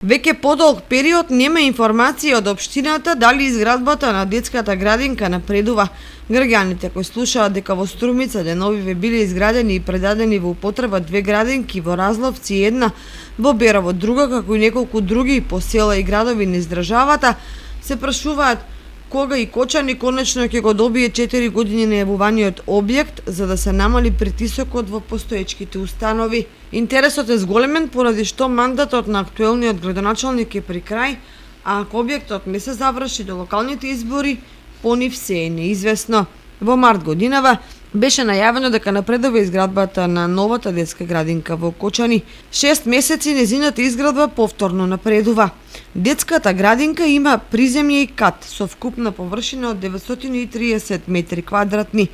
Веќе подолг период нема информации од општината дали изградбата на детската градинка напредува. Граѓаните кои слушаат дека во Струмица деновиве биле изградени и предадени во употреба 2 градинки во Разловци и една во Берово, друга како и неколку други по села и градови низ државата, се прашуваат кога и Кочани конечно ќе го добие 4 години најавуваниот објект за да се намали притисокот во постоечките установи. Интересот е зголемен поради што мандатот на актуелниот градоначалник е при крај, а ако објектот не се заврши до локалните избори, по нив се е неизвестно. Во март годинава беше најавено дека напредува изградбата на новата детска градинка во Кочани. 6 месеци нејзината изградба повторно напредува. Детската градинка има приземје и кат со вкупна површина од 930 метри квадратни.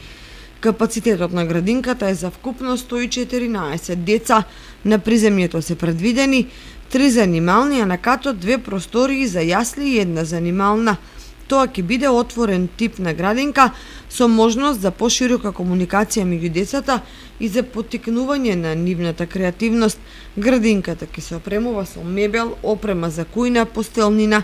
Капацитетот на градинката е за вкупно 114 деца. На приземјето се предвидени 3 занимални, а на катот 2 простории за јасли и една занимална. Тоа ќе биде отворен тип на градинка со можност за поширока комуникација меѓу децата и за поттикнување на нивната креативност. Градинката ќе се опремува со мебел, опрема за кујна, постелнина,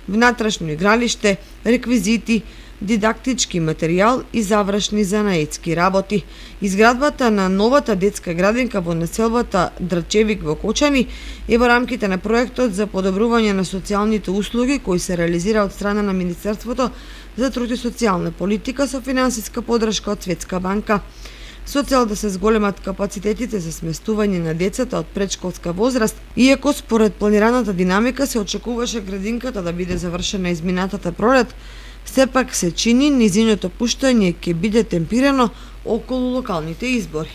внатрешно игралиште, реквизити, дидактички материјал и завршни занаетски работи. Изградбата на новата детска градинка во населбата Драчевик во Кочани е во рамките на проектот за подобрување на социјалните услуги кои се реализира од страна на Министерството за труд и социјална политика со финансиска подршка од Светска банка. Со цел да се зголемат капацитетите за сместување на децата од предшколска возраст, иако според планираната динамика се очекуваше градинката да биде завршена изминатата пролет, сепак се чини низиното пуштање ќе биде темпирано околу локалните избори.